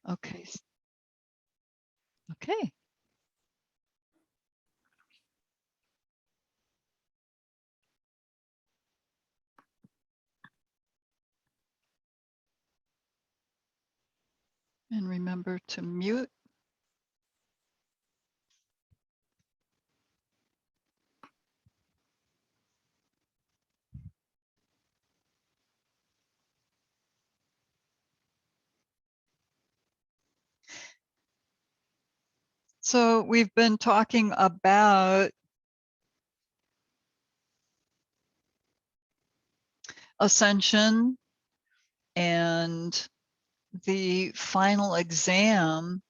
Okay. Okay. And remember to mute. So we've been talking about Ascension and the final exam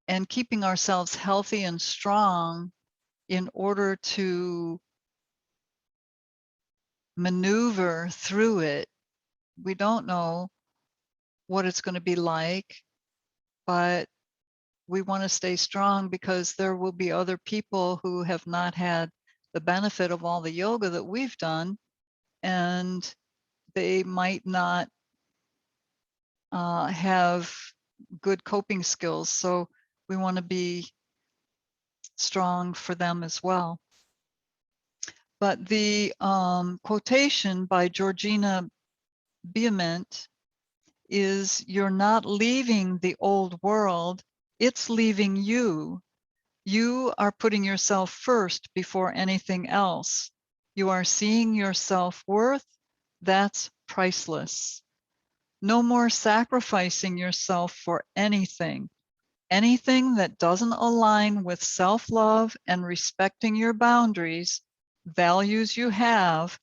and keeping ourselves healthy and strong in order to maneuver through it. We don't know what it's going to be like, but we want to stay strong because there will be other people who have not had the benefit of all the yoga that we've done, and they might not have good coping skills. So we want to be strong for them as well. But the quotation by Georgina Beament is, "You're not leaving the old world, it's leaving you. You are putting yourself first before anything else. You are seeing your self-worth. That's priceless. No more sacrificing yourself for anything. Anything that doesn't align with self-love and respecting your boundaries, values you have,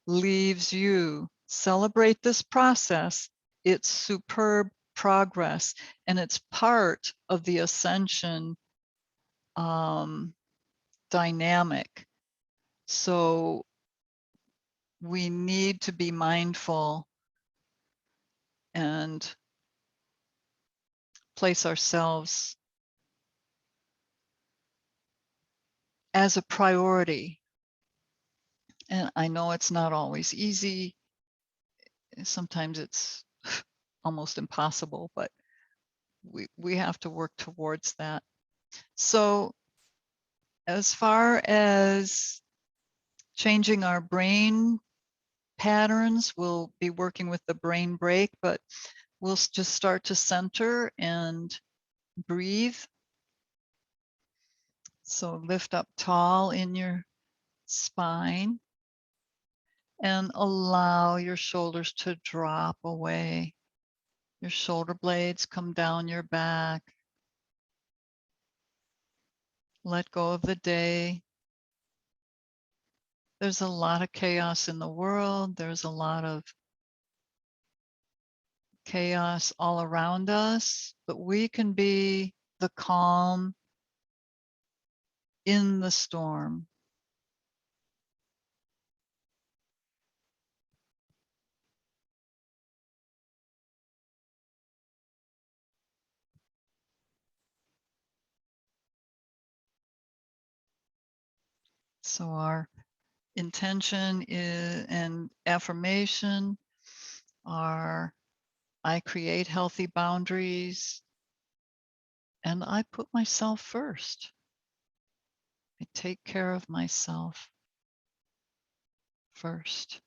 leaves you. Celebrate this process. It's superb progress, and it's part of the ascension dynamic. So we need to be mindful and place ourselves as a priority. And I know it's not always easy. Sometimes it's almost impossible, but we have to work towards that. So as far as changing our brain patterns, we'll be working with the brain break, but we'll just start to center and breathe. So lift up tall in your spine and allow your shoulders to drop away. Your shoulder blades come down your back. Let go of the day. There's a lot of chaos in the world. There's a lot of chaos all around us, but we can be the calm in the storm. So our intention is, and affirmation are, I create healthy boundaries and I put myself first. I take care of myself first.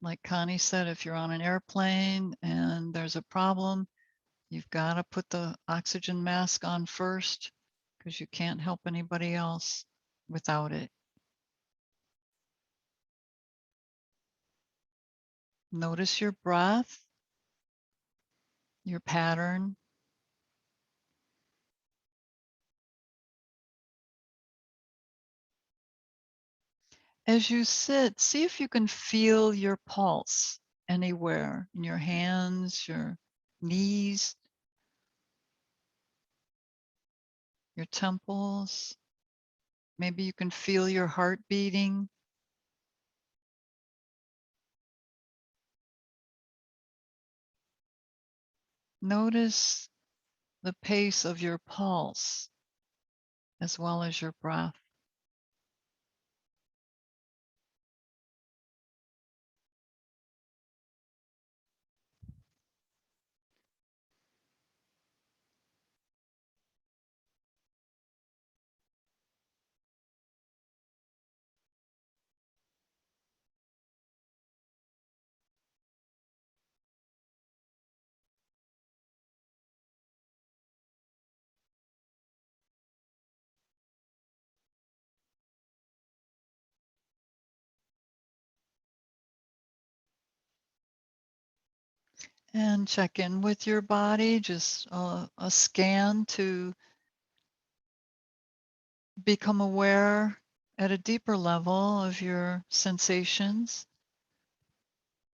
Like Connie said, if you're on an airplane and there's a problem, you've got to put the oxygen mask on first because you can't help anybody else without it. Notice your breath, your pattern. As you sit, see if you can feel your pulse anywhere in your hands, your knees, your temples. Maybe you can feel your heart beating. Notice the pace of your pulse as well as your breath. And check in with your body, just a scan to become aware at a deeper level of your sensations.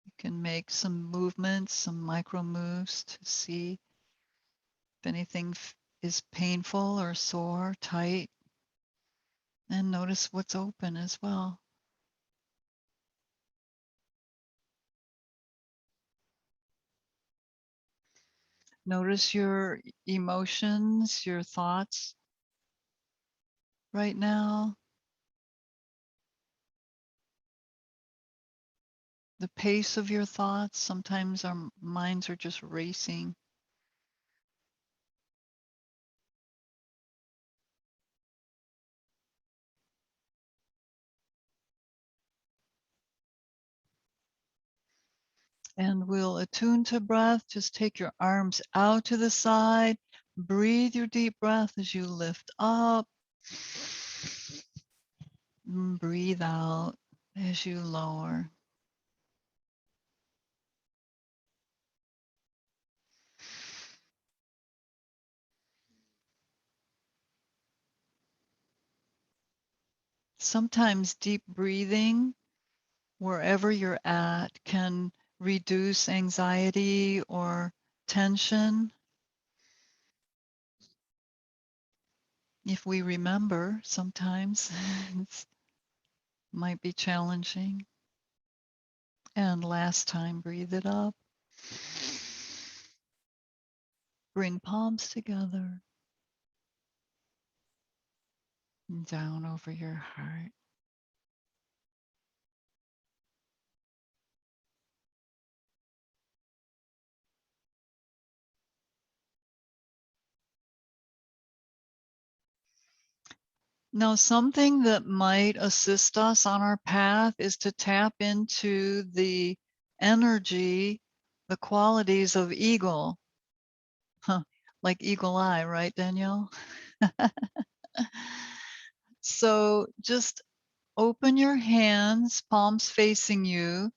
You can make some movements, some micro moves to see if anything is painful or sore, tight, and notice what's open as well. Notice your emotions, your thoughts right now, the pace of your thoughts. Sometimes our minds are just racing. And we'll attune to breath. Just take your arms out to the side. Breathe your deep breath as you lift up. And breathe out as you lower. Sometimes deep breathing, wherever you're at, can reduce anxiety or tension. If we remember, sometimes it might be challenging. And last time, breathe it up. Bring palms together and down over your heart. Now, something that might assist us on our path is to tap into the energy, the qualities of eagle. Huh, like eagle eye, right, Danielle? So just open your hands, palms facing you.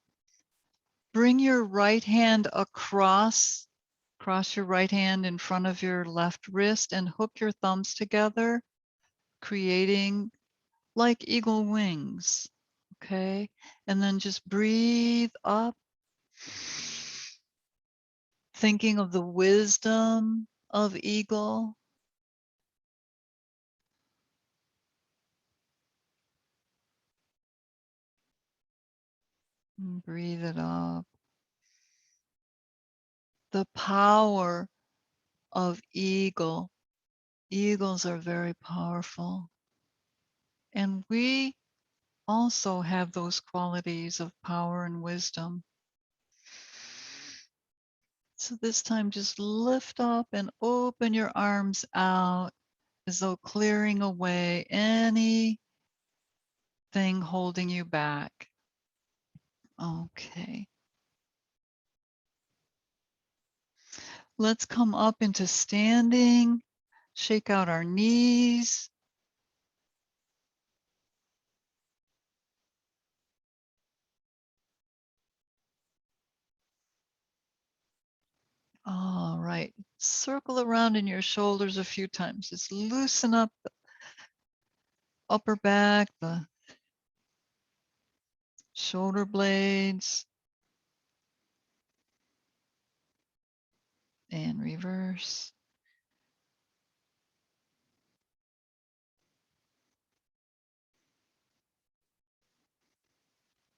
Bring your right hand cross your right hand in front of your left wrist and hook your thumbs together, creating like eagle wings. Okay. And then just breathe up, thinking of the wisdom of eagle. And breathe it up. The power of eagle. Eagles are very powerful. And we also have those qualities of power and wisdom. So this time, just lift up and open your arms out as though clearing away anything holding you back. Okay. Let's come up into standing, shake out our knees. All right. Circle around in your shoulders a few times. Just loosen up the upper back, the shoulder blades, and reverse.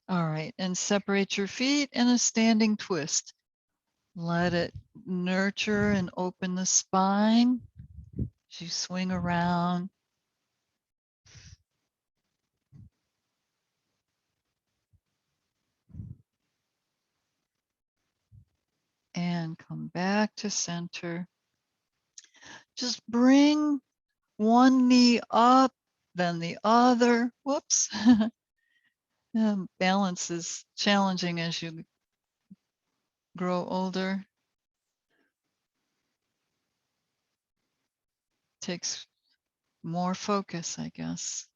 All right. And separate your feet in a standing twist. Let it nurture and open the spine as you swing around. And come back to center. Just bring one knee up, then the other. Whoops. Balance is challenging as you grow older. Takes more focus, I guess.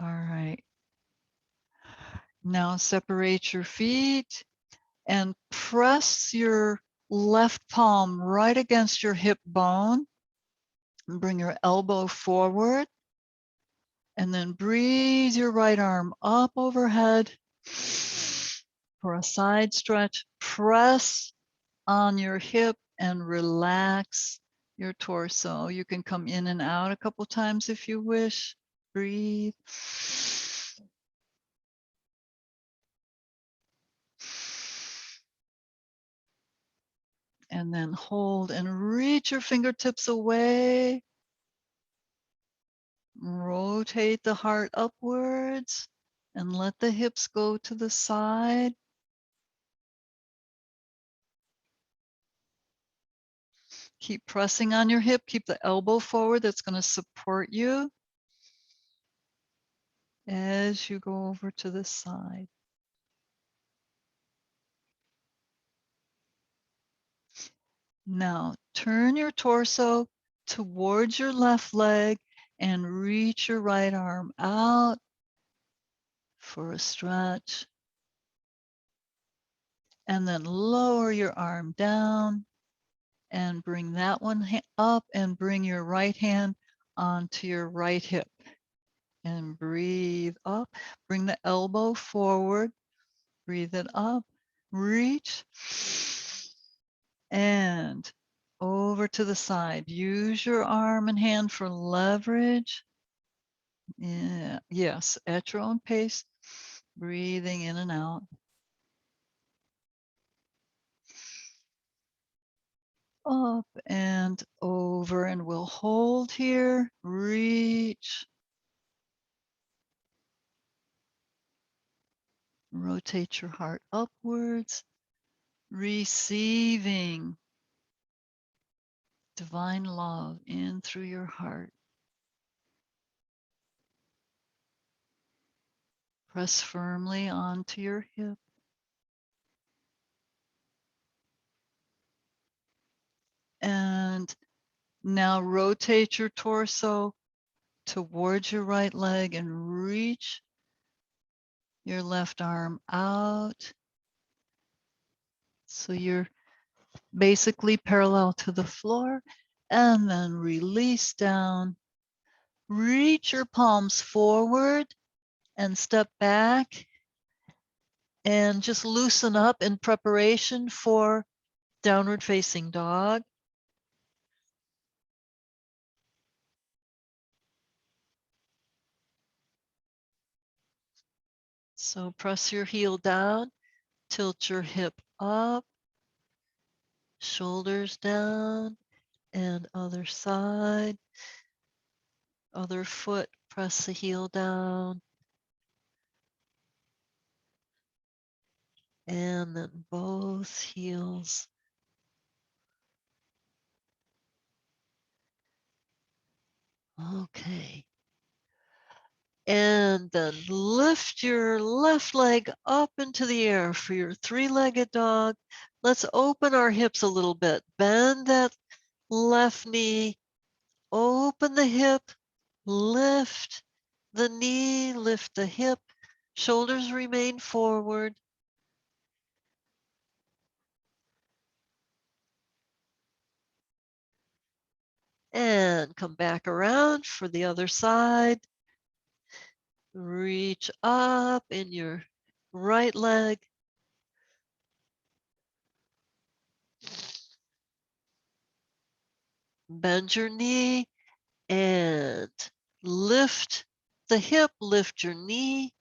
All right. Now separate your feet and press your left palm right against your hip bone. And bring your elbow forward. And then breathe your right arm up overhead for a side stretch. Press on your hip and relax your torso. You can come in and out a couple times if you wish. Breathe. And then hold and reach your fingertips away. Rotate the heart upwards and let the hips go to the side. Keep pressing on your hip. Keep the elbow forward. That's going to support you as you go over to the side. Now turn your torso towards your left leg and reach your right arm out for a stretch. And then lower your arm down and bring that one up and bring your right hand onto your right hip. And breathe up. Bring the elbow forward. Breathe it up. Reach. And over to the side. Use your arm and hand for leverage. Yeah, yes, at your own pace. Breathing in and out. Up and over, and we'll hold here. Reach. Rotate your heart upwards. Receiving divine love in through your heart. Press firmly onto your hip. And now rotate your torso towards your right leg and reach your left arm out. So you're basically parallel to the floor, and then release down. Reach your palms forward and step back and just loosen up in preparation for downward facing dog. So press your heel down, tilt your hip up, shoulders down, and other side, other foot, press the heel down, and then both heels. Okay. And then lift your left leg up into the air for your three-legged dog. Let's open our hips a little bit. Bend that left knee, open the hip, lift the knee, lift the hip, shoulders remain forward. And come back around for the other side. Reach up in your right leg. Bend your knee and lift the hip, lift your knee.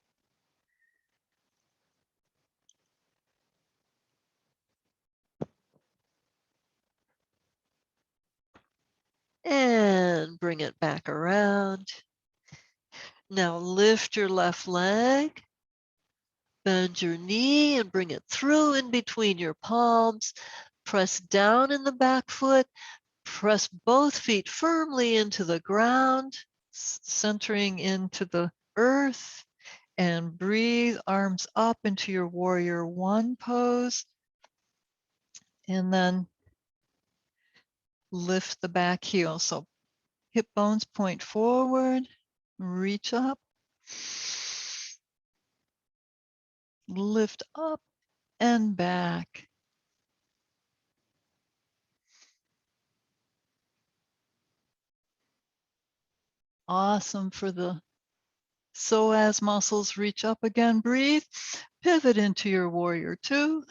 And bring it back around. Now lift your left leg, bend your knee and bring it through in between your palms. Press down in the back foot, press both feet firmly into the ground, centering into the earth, and breathe arms up into your warrior one pose. And then lift the back heel. So hip bones point forward, reach up, lift up, and back. Awesome for the psoas muscles. Reach up again, breathe, pivot into your warrior two.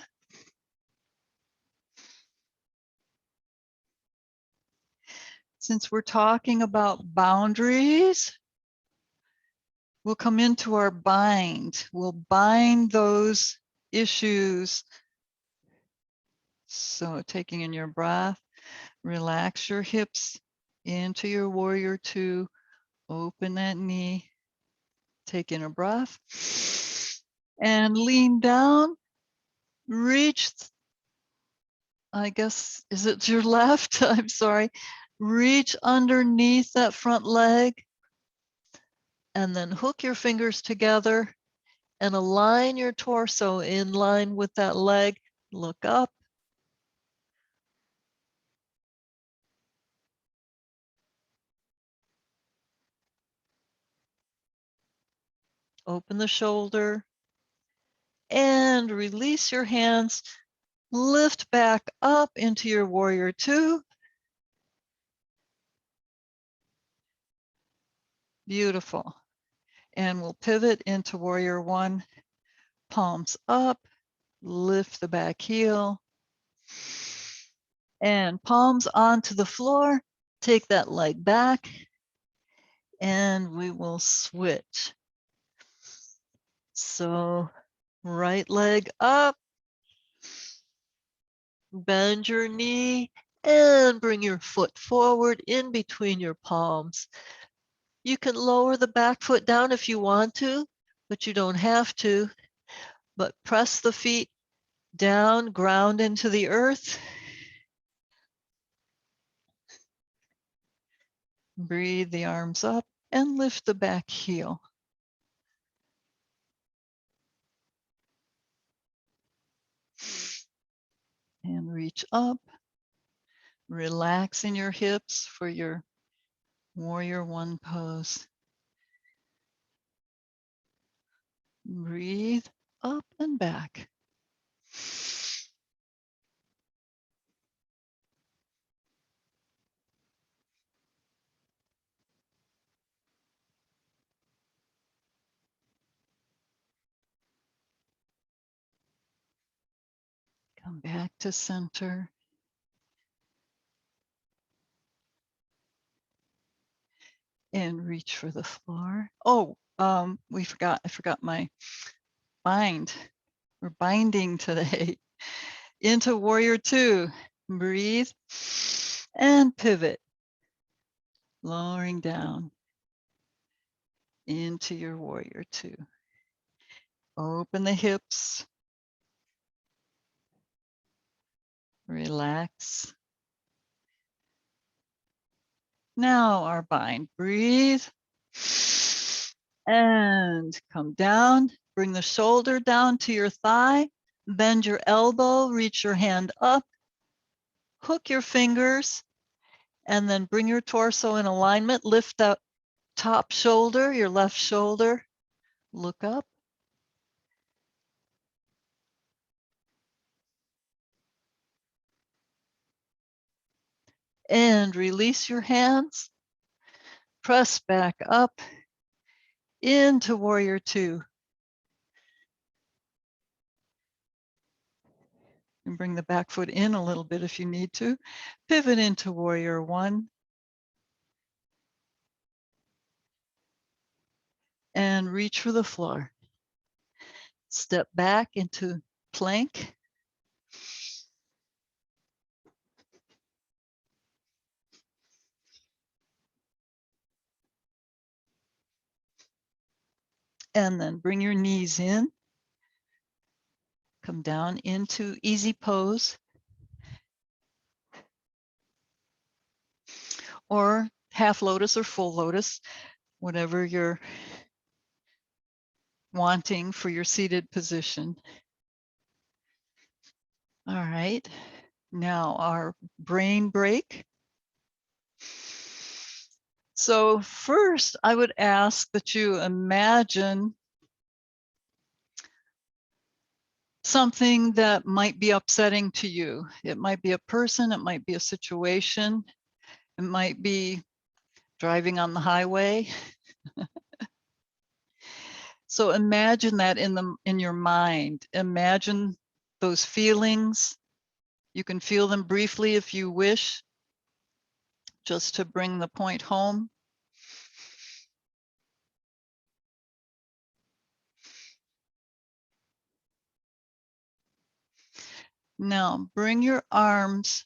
Since we're talking about boundaries, we'll come into our bind. We'll bind those issues. So taking in your breath, relax your hips into your warrior two, open that knee, take in a breath, and lean down, reach, I guess, is it your left? I'm sorry. Reach underneath that front leg and then hook your fingers together and align your torso in line with that leg. Look up. Open the shoulder and release your hands. Lift back up into your warrior two. Beautiful. And we'll pivot into warrior one. Palms up, lift the back heel. And palms onto the floor. Take that leg back and we will switch. So right leg up, bend your knee and bring your foot forward in between your palms. You can lower the back foot down if you want to, but you don't have to. But press the feet down, ground into the earth. Breathe the arms up and lift the back heel. And reach up. Relax in your hips for your warrior one pose. Breathe up and back. Come back to center. And reach for the floor. Oh, I forgot my bind. We're binding today. Into warrior two. Breathe and pivot. Lowering down into your warrior two. Open the hips. Relax. Now our bind. Breathe. And come down. Bring the shoulder down to your thigh. Bend your elbow. Reach your hand up. Hook your fingers. And then bring your torso in alignment. Lift up top shoulder, your left shoulder. Look up. And release your hands. Press back up into warrior two. And bring the back foot in a little bit if you need to. Pivot into warrior one. And reach for the floor. Step back into plank. And then bring your knees in. Come down into easy pose. Or half lotus or full lotus, whatever you're wanting for your seated position. All right, now our brain break. So first, I would ask that you imagine something that might be upsetting to you. It might be a person, it might be a situation, it might be driving on the highway. So imagine that in your mind. Imagine those feelings. You can feel them briefly if you wish, just to bring the point home. Now bring your arms,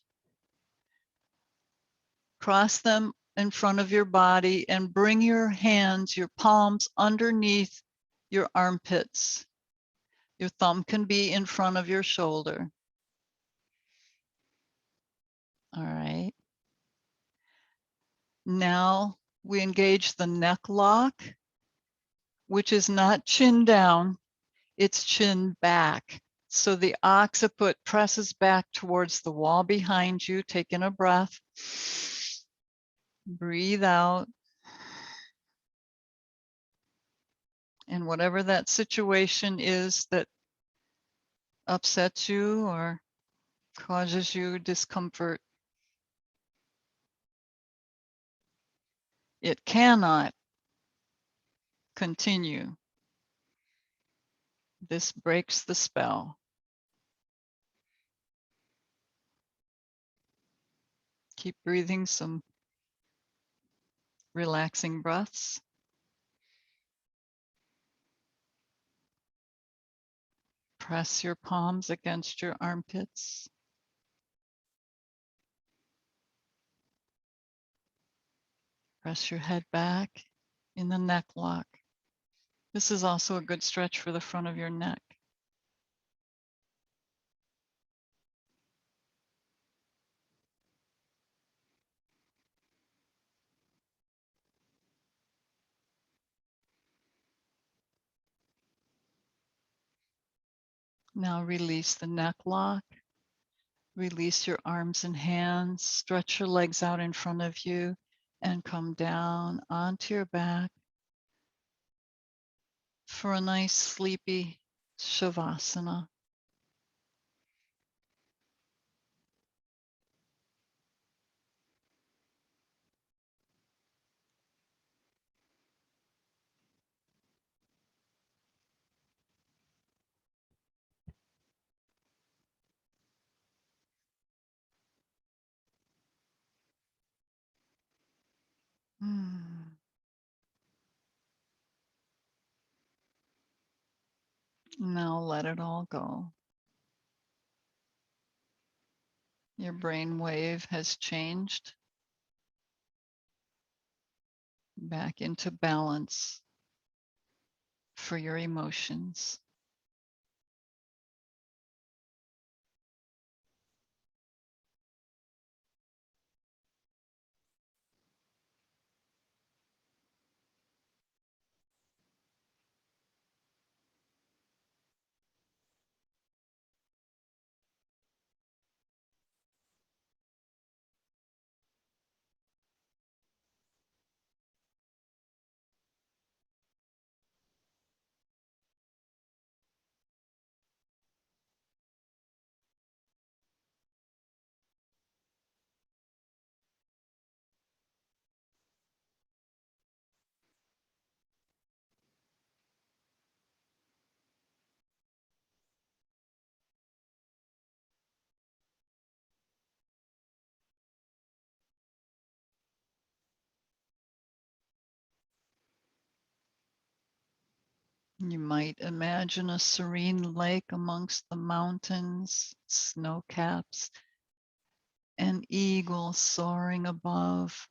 cross them in front of your body, and bring your hands, your palms underneath your armpits. Your thumb can be in front of your shoulder. All right. Now we engage the neck lock, which is not chin down, it's chin back. So the occiput presses back towards the wall behind you. Take in a breath. Breathe out. And whatever that situation is that upsets you or causes you discomfort, it cannot continue. This breaks the spell. Keep breathing some relaxing breaths. Press your palms against your armpits. Press your head back in the neck lock. This is also a good stretch for the front of your neck. Now release the neck lock. Release your arms and hands. Stretch your legs out in front of you and come down onto your back for a nice sleepy Shavasana. Now let it all go. Your brain wave has changed back into balance for your emotions. You might imagine a serene lake amongst the mountains, snow caps, an eagle soaring above.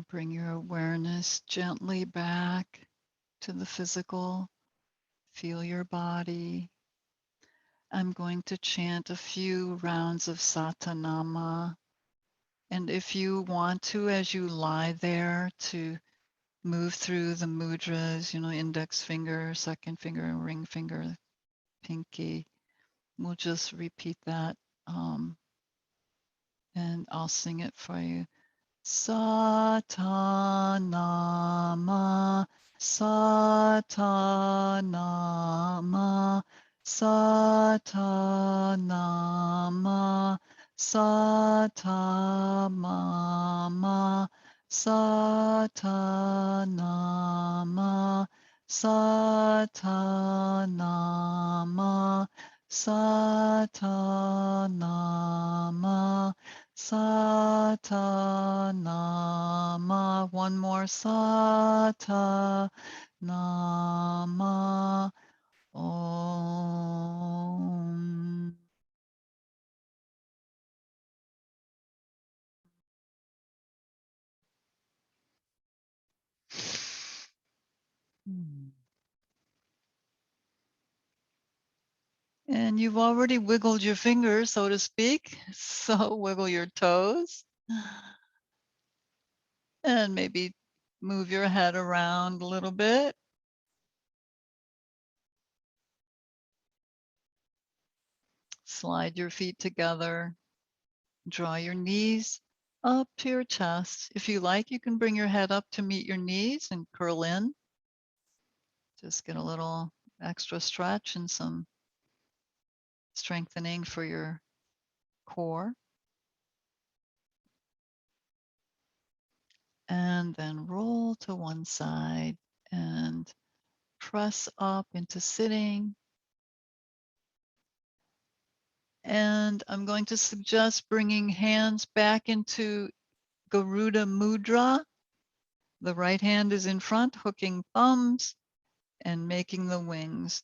Now bring your awareness gently back to the physical. Feel your body. I'm going to chant a few rounds of Satanama. And if you want to, as you lie there, to move through the mudras, index finger, second finger, ring finger, pinky, we'll just repeat that. And I'll sing it for you. Satanama, Satanama, Satanama, Satamama, Satanama, Satanama, Satanama, Satanama. One more. Satanama. Om. And you've already wiggled your fingers, so to speak. So wiggle your toes. And maybe move your head around a little bit. Slide your feet together. Draw your knees up to your chest. If you like, you can bring your head up to meet your knees and curl in. Just get a little extra stretch and some strengthening for your core. And then roll to one side and press up into sitting. And I'm going to suggest bringing hands back into Garuda Mudra. The right hand is in front, hooking thumbs and making the wings.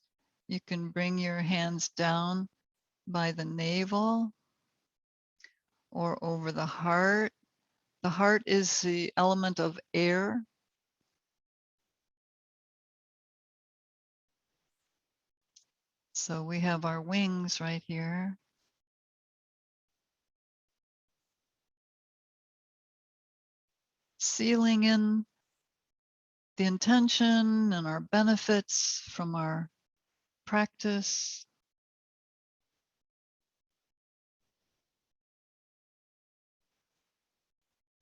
You can bring your hands down by the navel or over the heart. The heart is the element of air. So we have our wings right here. Sealing in the intention and our benefits from our practice.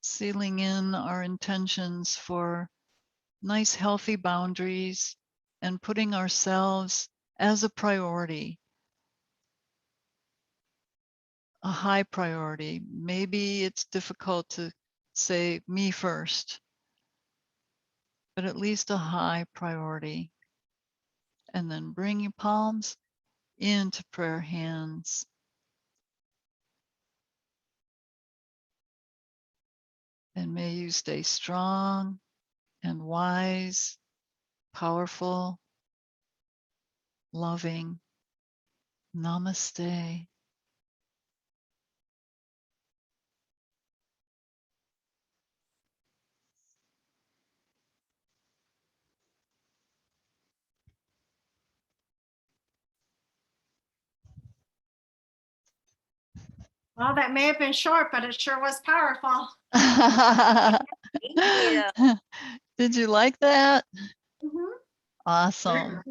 Sealing in our intentions for nice, healthy boundaries and putting ourselves as a priority, a high priority. Maybe it's difficult to say me first, but at least a high priority. And then bring your palms into prayer hands. And may you stay strong and wise, powerful, loving. Namaste. Well, that may have been short, but it sure was powerful. Thank you. Did you like that? Mm-hmm. Awesome.